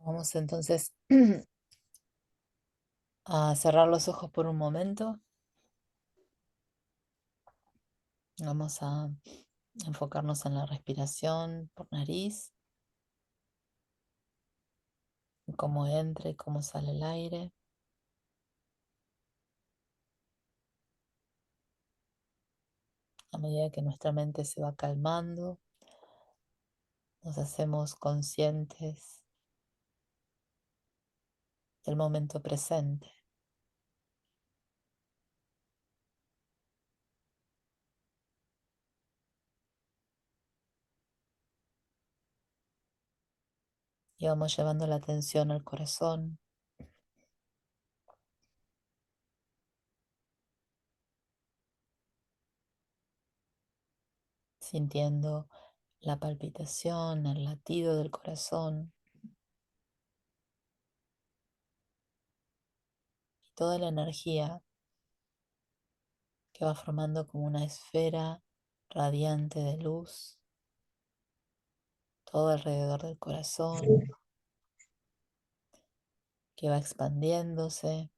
Vamos entonces a cerrar los ojos por un momento. Vamos a enfocarnos en la respiración por nariz, en cómo entra y cómo sale el aire. A medida que nuestra mente se va calmando, nos hacemos conscientes del momento presente y vamos llevando la atención al corazón, sintiendo la palpitación, el latido del corazón y toda la energía que va formando como una esfera radiante de luz todo alrededor del corazón, que va expandiéndose,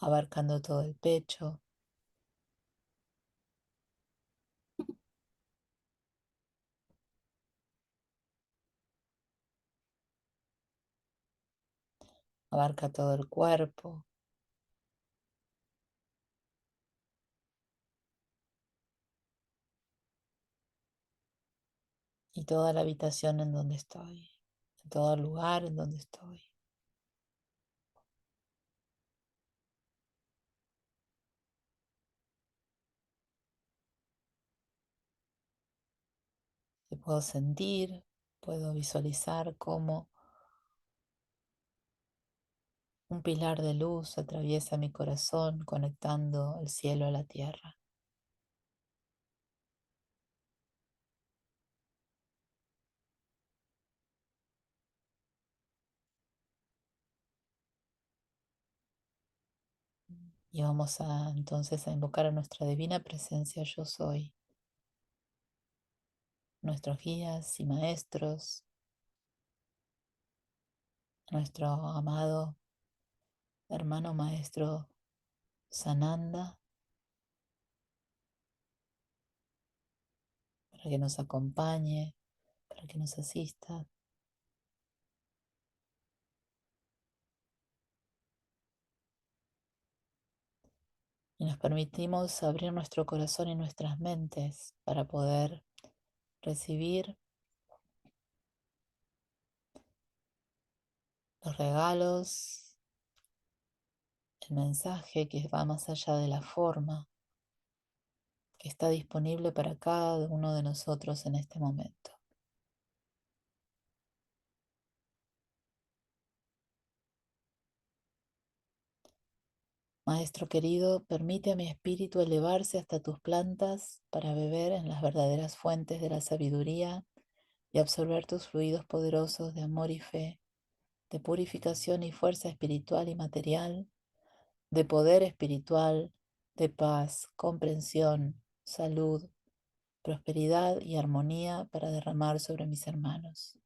abarcando todo el pecho, abarca todo el cuerpo y toda la habitación en donde estoy, en todo el lugar en donde estoy. Y puedo sentir, puedo visualizar cómo un pilar de luz atraviesa mi corazón conectando el cielo a la tierra. Y vamos a entonces a invocar a nuestra divina presencia yo soy, nuestros guías y maestros, nuestro amado hermano maestro Sananda, para que nos acompañe, para que nos asista. Y nos permitimos abrir nuestro corazón y nuestras mentes para poder recibir los regalos, el mensaje que va más allá de la forma, que está disponible para cada uno de nosotros en este momento. Maestro querido, permite a mi espíritu elevarse hasta tus plantas para beber en las verdaderas fuentes de la sabiduría y absorber tus fluidos poderosos de amor y fe, de purificación y fuerza espiritual y material, de poder espiritual, de paz, comprensión, salud, prosperidad y armonía para derramar sobre mis hermanos.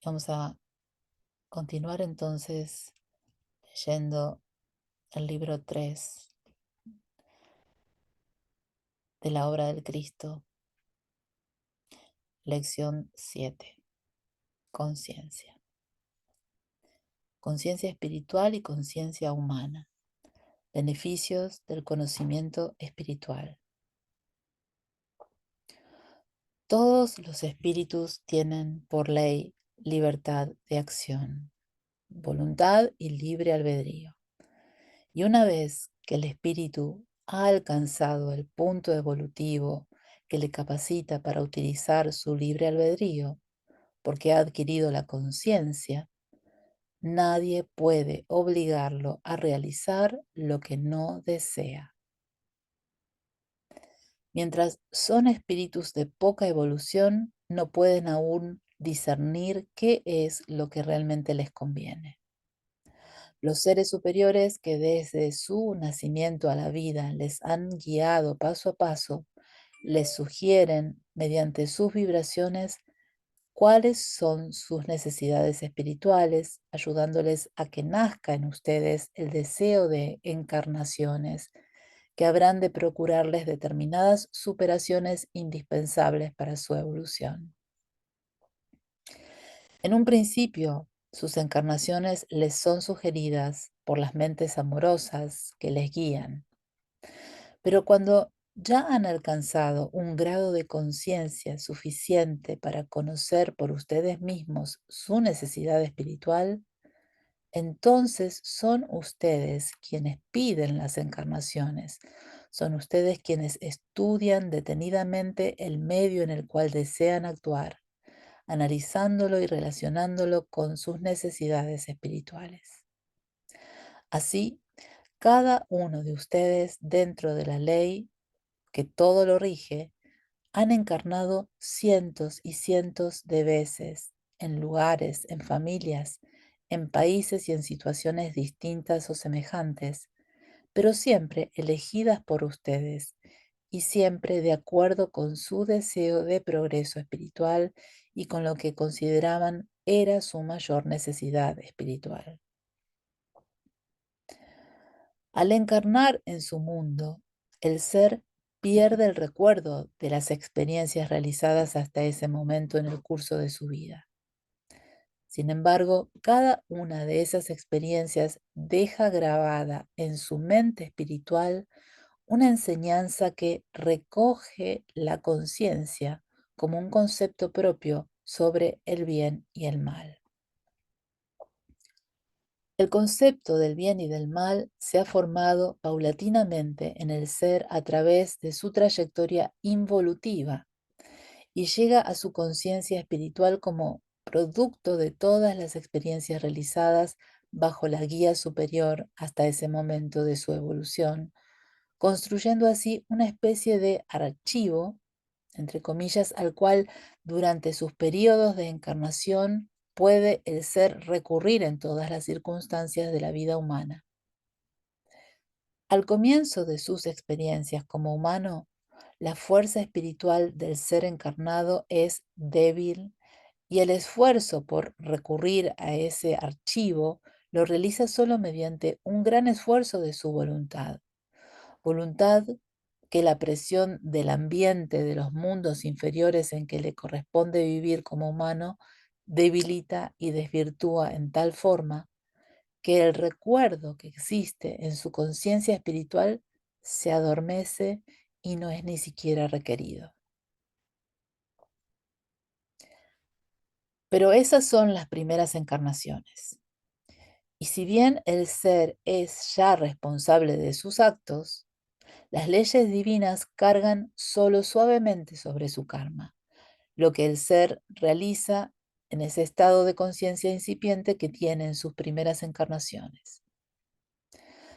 Vamos a continuar entonces leyendo el libro 3 de la obra del Cristo, lección 7, conciencia. Conciencia espiritual y conciencia humana. Beneficios del conocimiento espiritual. Todos los espíritus tienen por ley libertad de acción, voluntad y libre albedrío. Y una vez que el espíritu ha alcanzado el punto evolutivo que le capacita para utilizar su libre albedrío, porque ha adquirido la conciencia, nadie puede obligarlo a realizar lo que no desea. Mientras son espíritus de poca evolución, no pueden aún discernir qué es lo que realmente les conviene. Los seres superiores que desde su nacimiento a la vida les han guiado paso a paso les sugieren, mediante sus vibraciones, cuáles son sus necesidades espirituales, ayudándoles a que nazca en ustedes el deseo de encarnaciones que habrán de procurarles determinadas superaciones indispensables para su evolución. En un principio, sus encarnaciones les son sugeridas por las mentes amorosas que les guían, pero cuando ya han alcanzado un grado de conciencia suficiente para conocer por ustedes mismos su necesidad espiritual, entonces son ustedes quienes piden las encarnaciones. Son ustedes quienes estudian detenidamente el medio en el cual desean actuar, analizándolo y relacionándolo con sus necesidades espirituales. Así, cada uno de ustedes, dentro de la ley que todo lo rige, han encarnado cientos y cientos de veces en lugares, en familias, en países y en situaciones distintas o semejantes, pero siempre elegidas por ustedes y siempre de acuerdo con su deseo de progreso espiritual y con lo que consideraban era su mayor necesidad espiritual. Al encarnar en su mundo, el ser pierde el recuerdo de las experiencias realizadas hasta ese momento en el curso de su vida. Sin embargo, cada una de esas experiencias deja grabada en su mente espiritual una enseñanza que recoge la conciencia como un concepto propio sobre el bien y el mal. El concepto del bien y del mal se ha formado paulatinamente en el ser a través de su trayectoria involutiva y llega a su conciencia espiritual como producto de todas las experiencias realizadas bajo la guía superior hasta ese momento de su evolución, construyendo así una especie de archivo, entre comillas, al cual durante sus periodos de encarnación puede el ser recurrir en todas las circunstancias de la vida humana. Al comienzo de sus experiencias como humano, la fuerza espiritual del ser encarnado es débil y el esfuerzo por recurrir a ese archivo lo realiza solo mediante un gran esfuerzo de su voluntad que la presión del ambiente de los mundos inferiores en que le corresponde vivir como humano debilita y desvirtúa en tal forma que el recuerdo que existe en su conciencia espiritual se adormece y no es ni siquiera requerido. Pero esas son las primeras encarnaciones. Y si bien el ser es ya responsable de sus actos, las leyes divinas cargan solo suavemente sobre su karma, lo que el ser realiza en ese estado de conciencia incipiente que tiene en sus primeras encarnaciones.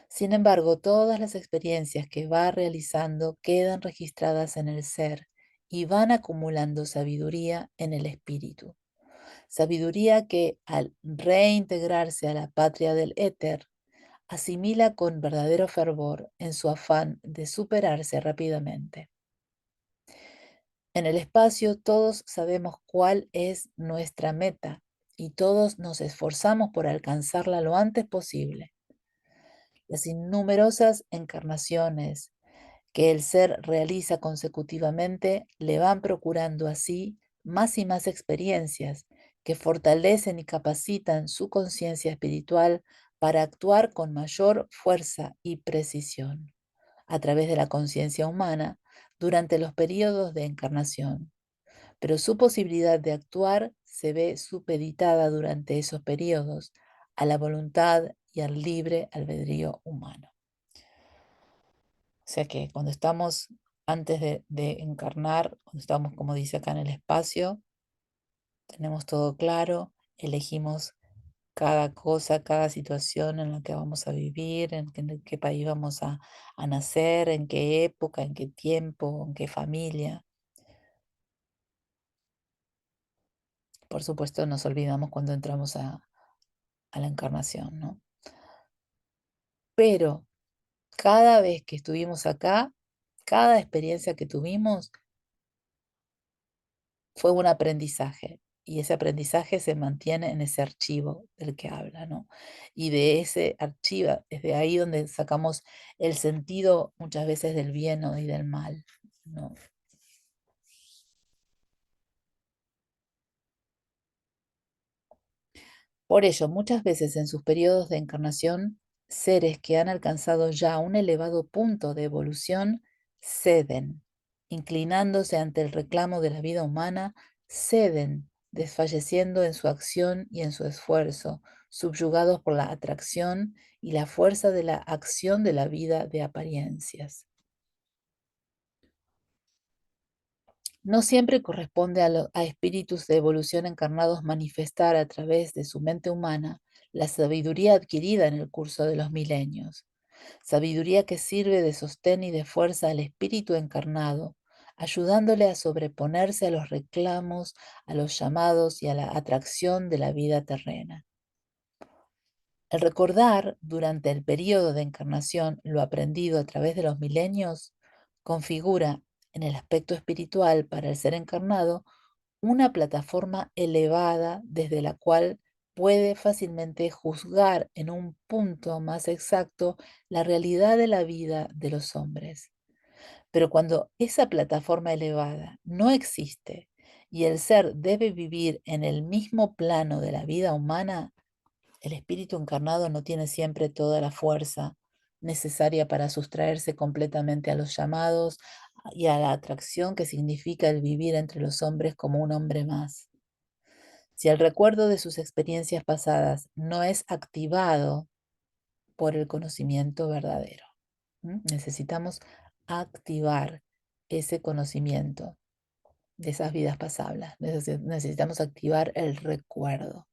Sin embargo, todas las experiencias que va realizando quedan registradas en el ser y van acumulando sabiduría en el espíritu. Sabiduría que, al reintegrarse a la patria del éter, asimila con verdadero fervor en su afán de superarse rápidamente. En el espacio todos sabemos cuál es nuestra meta y todos nos esforzamos por alcanzarla lo antes posible. Las innumerosas encarnaciones que el ser realiza consecutivamente le van procurando así más y más experiencias que fortalecen y capacitan su conciencia espiritual para actuar con mayor fuerza y precisión a través de la conciencia humana durante los periodos de encarnación. Pero su posibilidad de actuar se ve supeditada durante esos periodos a la voluntad y al libre albedrío humano. O sea que cuando estamos antes de encarnar, cuando estamos, como dice acá, en el espacio, tenemos todo claro, elegimos cada cosa, cada situación en la que vamos a vivir, en qué país vamos a nacer, en qué época, en qué tiempo, en qué familia. Por supuesto, nos olvidamos cuando entramos a la encarnación, ¿no? Pero cada vez que estuvimos acá, Cada experiencia que tuvimos fue un aprendizaje y ese aprendizaje se mantiene en ese archivo del que habla, ¿no? Y de ese archivo, es de ahí donde sacamos el sentido muchas veces del bien y del mal, ¿no? Por ello, muchas veces en sus periodos de encarnación, seres que han alcanzado ya un elevado punto de evolución ceden, inclinándose ante el reclamo de la vida humana, ceden, desfalleciendo en su acción y en su esfuerzo, subyugados por la atracción y la fuerza de la acción de la vida de apariencias. No siempre corresponde a espíritus de evolución encarnados manifestar a través de su mente humana la sabiduría adquirida en el curso de los milenios, sabiduría que sirve de sostén y de fuerza al espíritu encarnado, ayudándole a sobreponerse a los reclamos, a los llamados y a la atracción de la vida terrena. El recordar durante el periodo de encarnación lo aprendido a través de los milenios configura en el aspecto espiritual para el ser encarnado una plataforma elevada desde la cual puede fácilmente juzgar en un punto más exacto la realidad de la vida de los hombres. Pero cuando esa plataforma elevada no existe y el ser debe vivir en el mismo plano de la vida humana, el espíritu encarnado no tiene siempre toda la fuerza necesaria para sustraerse completamente a los llamados y a la atracción que significa el vivir entre los hombres como un hombre más. Si el recuerdo de sus experiencias pasadas no es activado por el conocimiento verdadero, necesitamos activar ese conocimiento de esas vidas pasadas, necesitamos activar el recuerdo.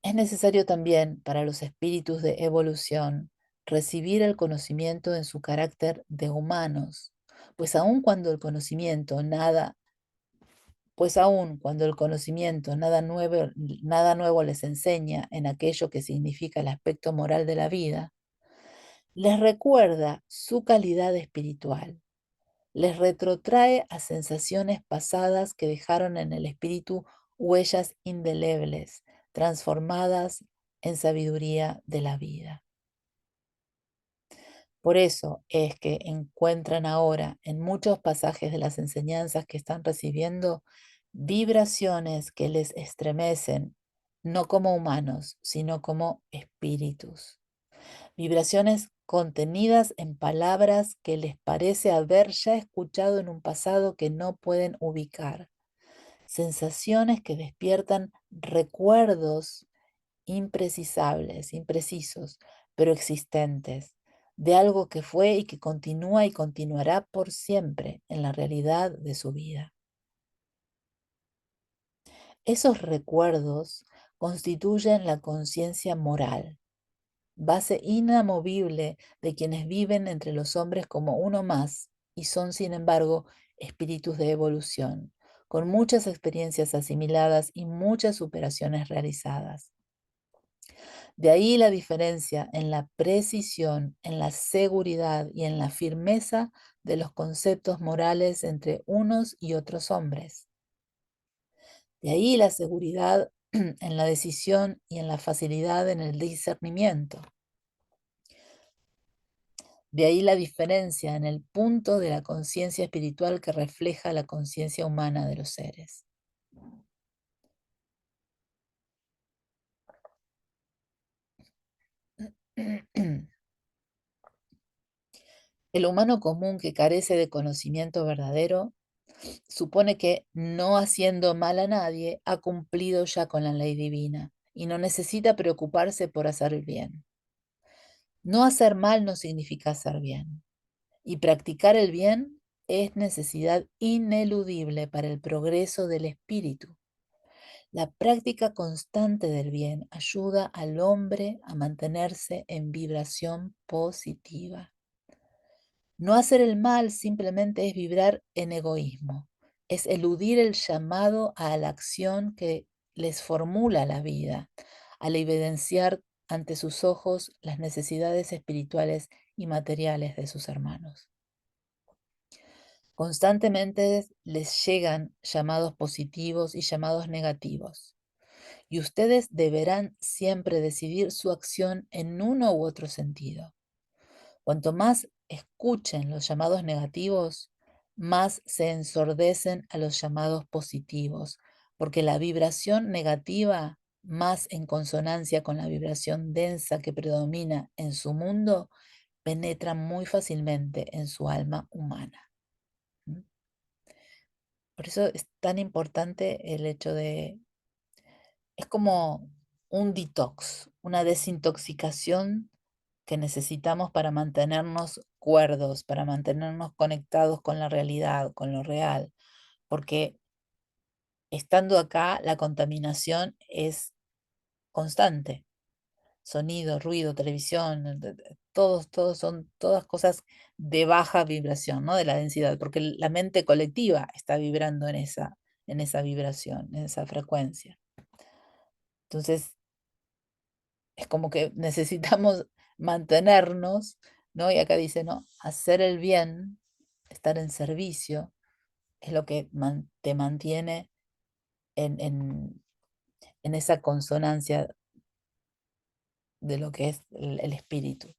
Es necesario también para los espíritus de evolución recibir el conocimiento en su carácter de humanos, pues aun cuando el conocimiento nada, pues aun cuando el conocimiento nada nuevo les enseña en aquello que significa el aspecto moral de la vida, les recuerda su calidad espiritual, les retrotrae a sensaciones pasadas que dejaron en el espíritu huellas indelebles, transformadas en sabiduría de la vida. Por eso es que encuentran ahora en muchos pasajes de las enseñanzas que están recibiendo vibraciones que les estremecen, no como humanos, sino como espíritus. Vibraciones contenidas en palabras que les parece haber ya escuchado en un pasado que no pueden ubicar. Sensaciones que despiertan recuerdos imprecisables, imprecisos, pero existentes, de algo que fue y que continúa y continuará por siempre en la realidad de su vida. Esos recuerdos constituyen la conciencia moral, base inamovible de quienes viven entre los hombres como uno más y son, sin embargo, espíritus de evolución, con muchas experiencias asimiladas y muchas superaciones realizadas. De ahí la diferencia en la precisión, en la seguridad y en la firmeza de los conceptos morales entre unos y otros hombres. De ahí la seguridad en la decisión y en la facilidad en el discernimiento. De ahí la diferencia en el punto de la conciencia espiritual que refleja la conciencia humana de los seres. El humano común que carece de conocimiento verdadero supone que, no haciendo mal a nadie, ha cumplido ya con la ley divina y no necesita preocuparse por hacer el bien. No hacer mal no significa hacer bien, y practicar el bien es necesidad ineludible para el progreso del espíritu. La práctica constante del bien ayuda al hombre a mantenerse en vibración positiva. No hacer el mal simplemente es vibrar en egoísmo, es eludir el llamado a la acción que les formula la vida, al evidenciar ante sus ojos las necesidades espirituales y materiales de sus hermanos. Constantemente les llegan llamados positivos y llamados negativos, y ustedes deberán siempre decidir su acción en uno u otro sentido. Cuanto más escuchen los llamados negativos, más se ensordecen a los llamados positivos, porque la vibración negativa, más en consonancia con la vibración densa que predomina en su mundo, penetra muy fácilmente en su alma humana. ¿Mm? Por eso es tan importante el hecho de, es como un detox, una desintoxicación que necesitamos para mantenernos cuerdos, para mantenernos conectados con la realidad, con lo real, porque estando acá la contaminación es constante. Sonido, ruido, televisión, todos son todas cosas de baja vibración, ¿no? De la densidad, porque la mente colectiva está vibrando en esa vibración, en esa frecuencia. Entonces, es como que necesitamos mantenernos, ¿no? Y acá dice, ¿no? Hacer el bien, estar en servicio, es lo que te mantiene en, en- en esa consonancia de lo que es el espíritu.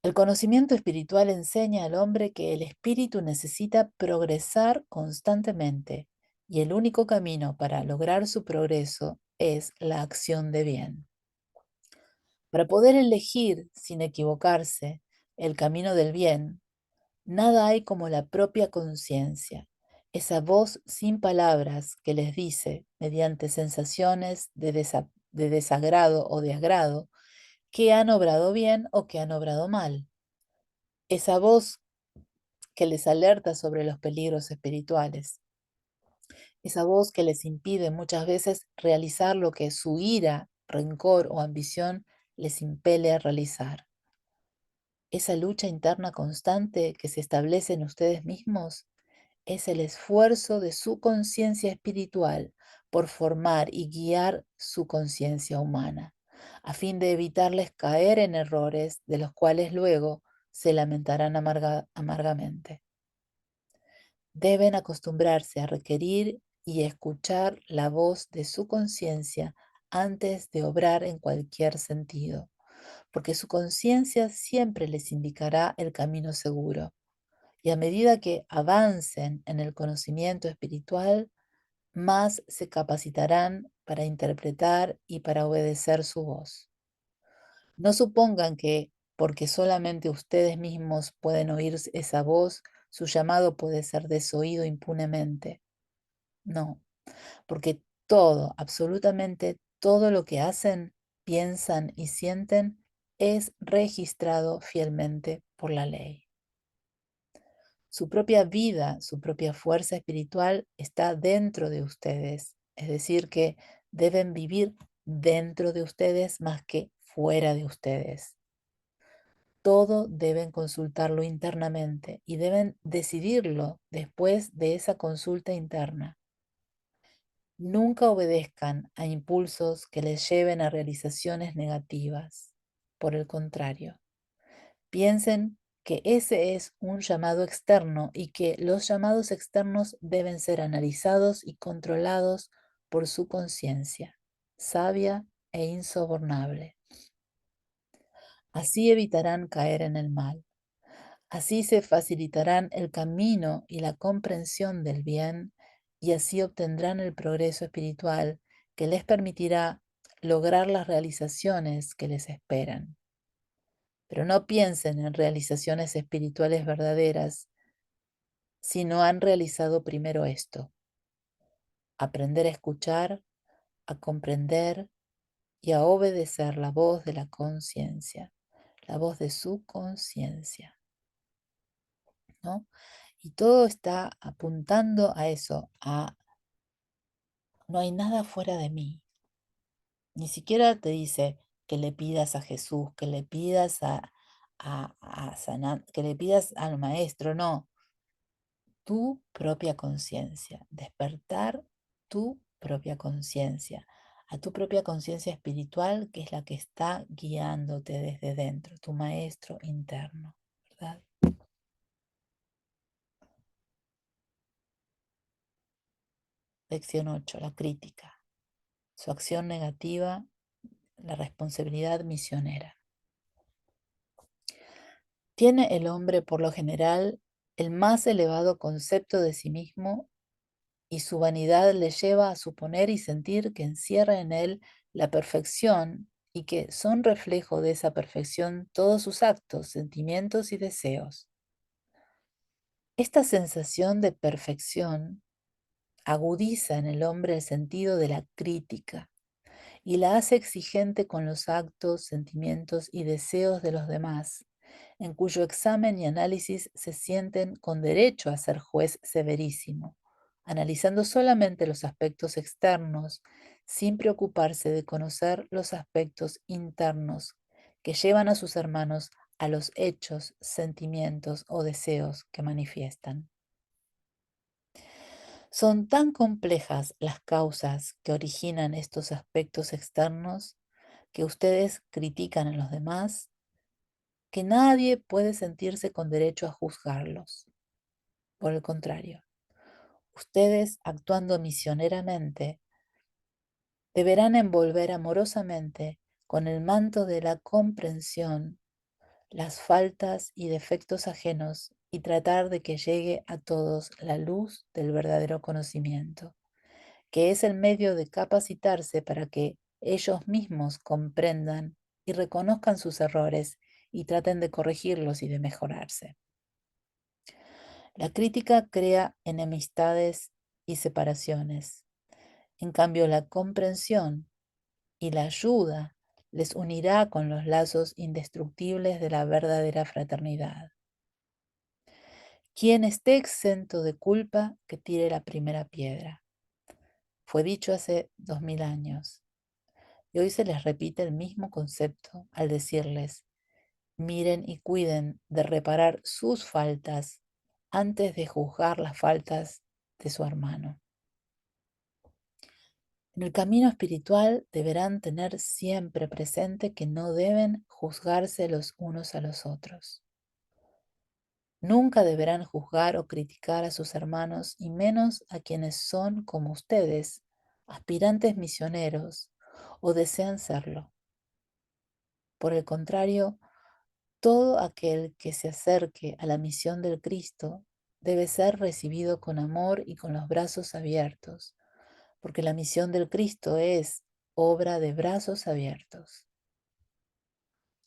El conocimiento espiritual enseña al hombre que el espíritu necesita progresar constantemente y el único camino para lograr su progreso es la acción de bien. Para poder elegir sin equivocarse el camino del bien, nada hay como la propia conciencia, esa voz sin palabras que les dice, mediante sensaciones de desagrado o de agrado, que han obrado bien o que han obrado mal. Esa voz que les alerta sobre los peligros espirituales. Esa voz que les impide muchas veces realizar lo que su ira, rencor o ambición les impele a realizar. Esa lucha interna constante que se establece en ustedes mismos es el esfuerzo de su conciencia espiritual por formar y guiar su conciencia humana, a fin de evitarles caer en errores de los cuales luego se lamentarán amargamente. Deben acostumbrarse a requerir y escuchar la voz de su conciencia antes de obrar en cualquier sentido, porque su conciencia siempre les indicará el camino seguro. Y a medida que avancen en el conocimiento espiritual, más se capacitarán para interpretar y para obedecer su voz. No supongan que porque solamente ustedes mismos pueden oír esa voz, su llamado puede ser desoído impunemente. No, porque todo, absolutamente todo lo que hacen, piensan y sienten es registrado fielmente por la ley. Su propia vida, su propia fuerza espiritual está dentro de ustedes, es decir, que deben vivir dentro de ustedes más que fuera de ustedes. Todo deben consultarlo internamente y deben decidirlo después de esa consulta interna. Nunca obedezcan a impulsos que les lleven a realizaciones negativas. Por el contrario, piensen que ese es un llamado externo y que los llamados externos deben ser analizados y controlados por su conciencia, sabia e insobornable. Así evitarán caer en el mal. Así se facilitarán el camino y la comprensión del bien y así obtendrán el progreso espiritual que les permitirá lograr las realizaciones que les esperan. Pero no piensen en realizaciones espirituales verdaderas si no han realizado primero esto: aprender a escuchar, a comprender y a obedecer la voz de la conciencia, la voz de su conciencia, ¿no? Y todo está apuntando a eso, a no hay nada fuera de mí. Ni siquiera te dice que le pidas a Jesús, que le pidas a sanar, que le pidas al maestro, no. Tu propia conciencia, despertar tu propia conciencia, a tu propia conciencia espiritual que es la que está guiándote desde dentro, tu maestro interno, ¿verdad? Lección 8. La crítica. Su acción negativa, la responsabilidad misionera. Tiene el hombre, por lo general, el más elevado concepto de sí mismo y su vanidad le lleva a suponer y sentir que encierra en él la perfección y que son reflejo de esa perfección todos sus actos, sentimientos y deseos. Esta sensación de perfección agudiza en el hombre el sentido de la crítica y la hace exigente con los actos, sentimientos y deseos de los demás, en cuyo examen y análisis se sienten con derecho a ser juez severísimo, analizando solamente los aspectos externos, sin preocuparse de conocer los aspectos internos que llevan a sus hermanos a los hechos, sentimientos o deseos que manifiestan. Son tan complejas las causas que originan estos aspectos externos que ustedes critican en los demás, que nadie puede sentirse con derecho a juzgarlos. Por el contrario, ustedes, actuando misioneramente, deberán envolver amorosamente con el manto de la comprensión las faltas y defectos ajenos y tratar de que llegue a todos la luz del verdadero conocimiento, que es el medio de capacitarse para que ellos mismos comprendan y reconozcan sus errores y traten de corregirlos y de mejorarse. La crítica crea enemistades y separaciones. En cambio, la comprensión y la ayuda les unirá con los lazos indestructibles de la verdadera fraternidad. Quien esté exento de culpa, que tire la primera piedra. Fue dicho hace 2000 años. Y hoy se les repite el mismo concepto al decirles, miren y cuiden de reparar sus faltas antes de juzgar las faltas de su hermano. En el camino espiritual deberán tener siempre presente que no deben juzgarse los unos a los otros. Nunca deberán juzgar o criticar a sus hermanos y menos a quienes son como ustedes, aspirantes misioneros o desean serlo. Por el contrario, todo aquel que se acerque a la misión del Cristo debe ser recibido con amor y con los brazos abiertos, porque la misión del Cristo es obra de brazos abiertos.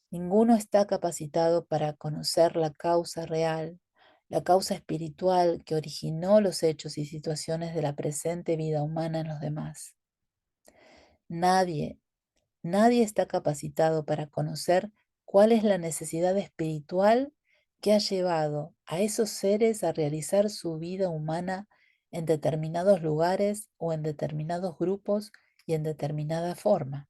Ninguno está capacitado para conocer la causa real, la causa espiritual que originó los hechos y situaciones de la presente vida humana en los demás. Nadie Nadie está capacitado para conocer cuál es la necesidad espiritual que ha llevado a esos seres a realizar su vida humana en determinados lugares o en determinados grupos y en determinada forma.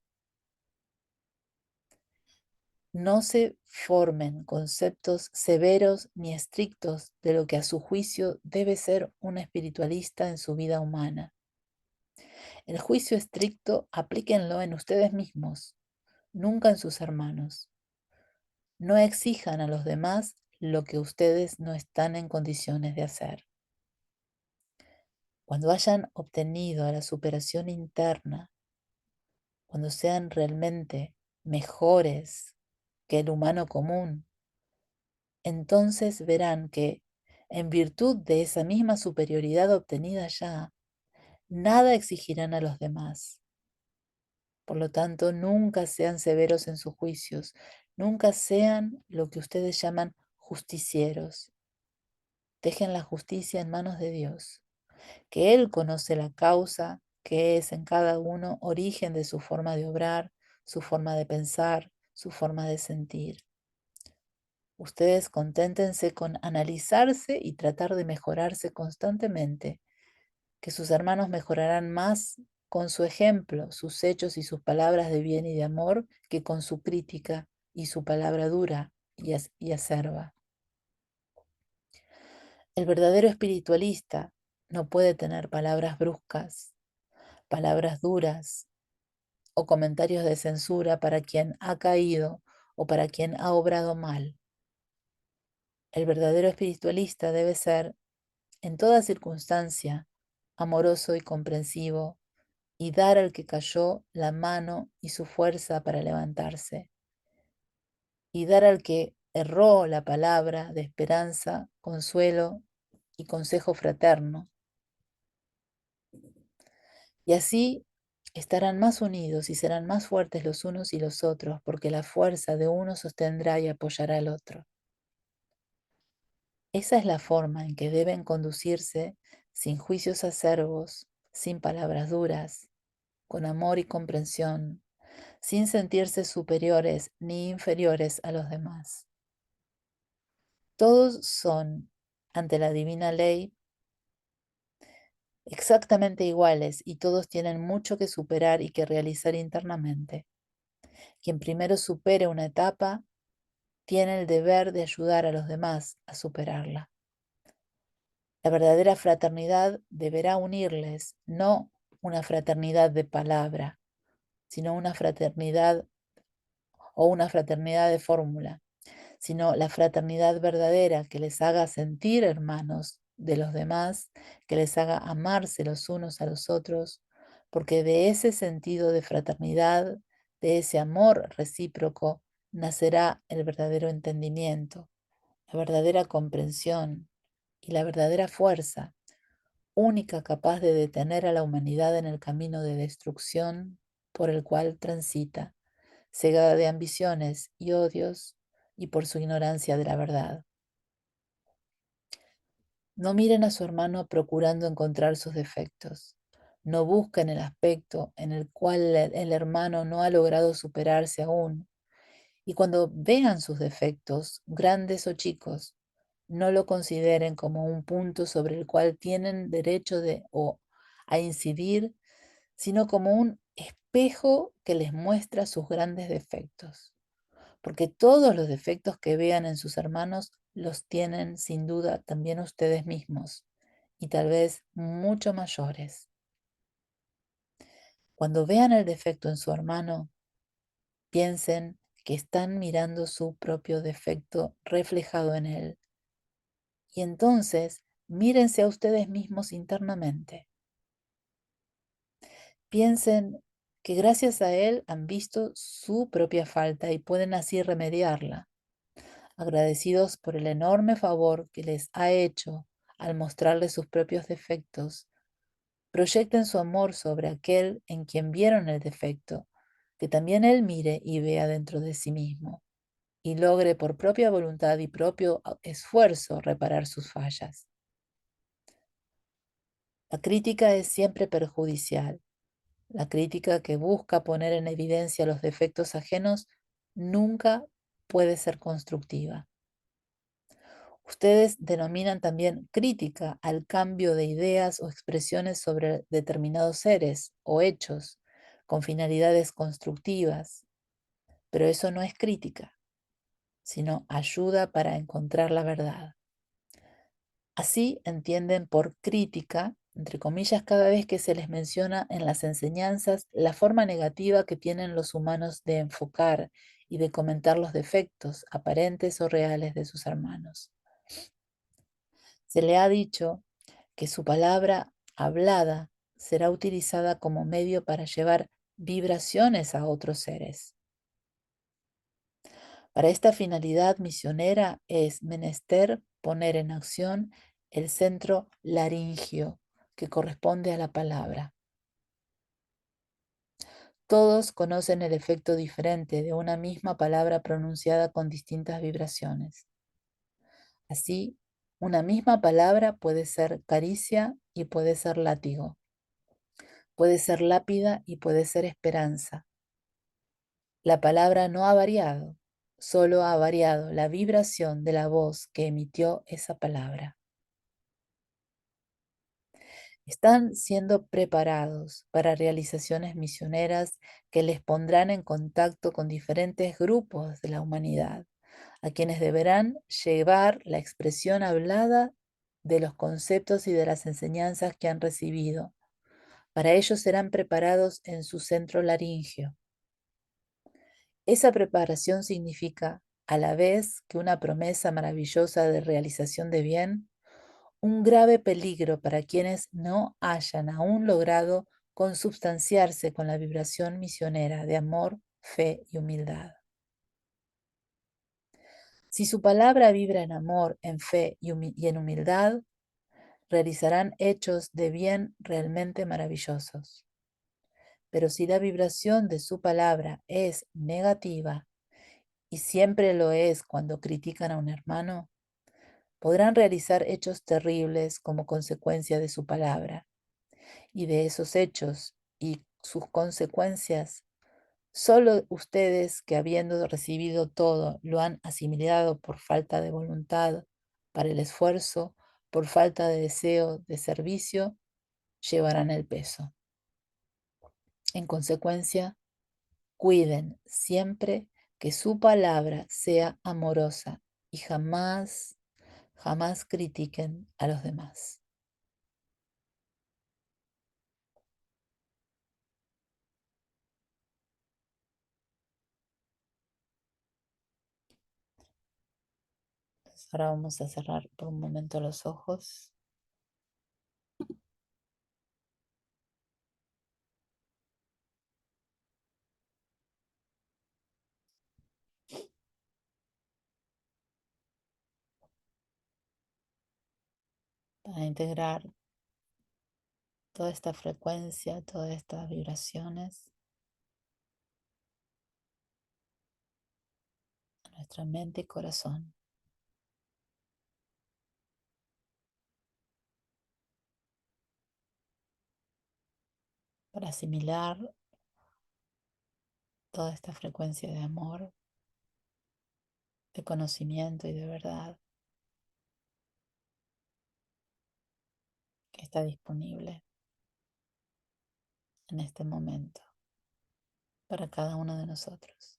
No se formen conceptos severos ni estrictos de lo que a su juicio debe ser un espiritualista en su vida humana. El juicio estricto aplíquenlo en ustedes mismos, nunca en sus hermanos. No exijan a los demás lo que ustedes no están en condiciones de hacer. Cuando hayan obtenido la superación interna, cuando sean realmente mejores que el humano común, entonces verán que, en virtud de esa misma superioridad obtenida ya, nada exigirán a los demás. Por lo tanto, nunca sean severos en sus juicios, nunca sean lo que ustedes llaman justicieros. Dejen la justicia en manos de Dios, que Él conoce la causa que es en cada uno origen de su forma de obrar, su forma de pensar, su forma de sentir. Ustedes conténtense con analizarse y tratar de mejorarse constantemente, que sus hermanos mejorarán más con su ejemplo, sus hechos y sus palabras de bien y de amor que con su crítica y su palabra dura y acerba. El verdadero espiritualista no puede tener palabras bruscas, palabras duras o comentarios de censura para quien ha caído o para quien ha obrado mal. El verdadero espiritualista debe ser, en toda circunstancia, amoroso y comprensivo, y dar al que cayó la mano y su fuerza para levantarse, y dar al que erró la palabra de esperanza, consuelo y consejo fraterno. Y así estarán más unidos y serán más fuertes los unos y los otros, porque la fuerza de uno sostendrá y apoyará al otro. Esa es la forma en que deben conducirse, sin juicios acerbos, sin palabras duras, con amor y comprensión, sin sentirse superiores ni inferiores a los demás. Todos son, ante la divina ley, exactamente iguales y todos tienen mucho que superar y que realizar internamente. Quien primero supere una etapa tiene el deber de ayudar a los demás a superarla. La verdadera fraternidad deberá unirles, no una fraternidad de palabra, sino una fraternidad o una fraternidad de fórmula, sino la fraternidad verdadera que les haga sentir hermanos de los demás, que les haga amarse los unos a los otros, porque de ese sentido de fraternidad, de ese amor recíproco, nacerá el verdadero entendimiento, la verdadera comprensión y la verdadera fuerza, única capaz de detener a la humanidad en el camino de destrucción por el cual transita, cegada de ambiciones y odios y por su ignorancia de la verdad. No miren a su hermano procurando encontrar sus defectos. No busquen el aspecto en el cual el hermano no ha logrado superarse aún. Y cuando vean sus defectos, grandes o chicos, no lo consideren como un punto sobre el cual tienen derecho a incidir, sino como un espejo que les muestra sus grandes defectos. Porque todos los defectos que vean en sus hermanos los tienen sin duda también ustedes mismos, y tal vez mucho mayores. Cuando vean el defecto en su hermano, piensen que están mirando su propio defecto reflejado en él. Y entonces mírense a ustedes mismos internamente. Piensen que gracias a él han visto su propia falta y pueden así remediarla, agradecidos por el enorme favor que les ha hecho al mostrarles sus propios defectos. Proyecten su amor sobre aquel en quien vieron el defecto, que también él mire y vea dentro de sí mismo, y logre por propia voluntad y propio esfuerzo reparar sus fallas. La crítica es siempre perjudicial. La crítica que busca poner en evidencia los defectos ajenos nunca puede ser constructiva. Ustedes denominan también crítica al cambio de ideas o expresiones sobre determinados seres o hechos con finalidades constructivas, pero eso no es crítica, sino ayuda para encontrar la verdad. Así entienden por crítica, entre comillas, cada vez que se les menciona en las enseñanzas la forma negativa que tienen los humanos de enfocar y de comentar los defectos aparentes o reales de sus hermanos. Se le ha dicho que su palabra hablada será utilizada como medio para llevar vibraciones a otros seres. Para esta finalidad misionera es menester poner en acción el centro laringio que corresponde a la palabra. Todos conocen el efecto diferente de una misma palabra pronunciada con distintas vibraciones. Así, una misma palabra puede ser caricia y puede ser látigo, puede ser lápida y puede ser esperanza. La palabra no ha variado, solo ha variado la vibración de la voz que emitió esa palabra. Están siendo preparados para realizaciones misioneras que les pondrán en contacto con diferentes grupos de la humanidad, a quienes deberán llevar la expresión hablada de los conceptos y de las enseñanzas que han recibido. Para ello serán preparados en su centro laringio. Esa preparación significa, a la vez que una promesa maravillosa de realización de bien, un grave peligro para quienes no hayan aún logrado consubstanciarse con la vibración misionera de amor, fe y humildad. Si su palabra vibra en amor, en fe y en humildad, realizarán hechos de bien realmente maravillosos. Pero si la vibración de su palabra es negativa, y siempre lo es cuando critican a un hermano, podrán realizar hechos terribles como consecuencia de su palabra. Y de esos hechos y sus consecuencias, solo ustedes que habiendo recibido todo lo han asimilado por falta de voluntad para el esfuerzo, por falta de deseo de servicio, llevarán el peso. En consecuencia, cuiden siempre que su palabra sea amorosa y jamás, jamás critiquen a los demás. Entonces ahora vamos a cerrar por un momento los ojos para integrar toda esta frecuencia, todas estas vibraciones a nuestra mente y corazón, para asimilar toda esta frecuencia de amor, de conocimiento y de verdad que está disponible en este momento para cada uno de nosotros.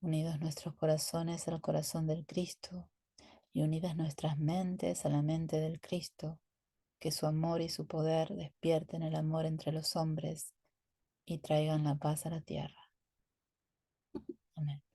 Unidos nuestros corazones al corazón del Cristo y unidas nuestras mentes a la mente del Cristo, que su amor y su poder despierten el amor entre los hombres y traigan la paz a la tierra. Amén.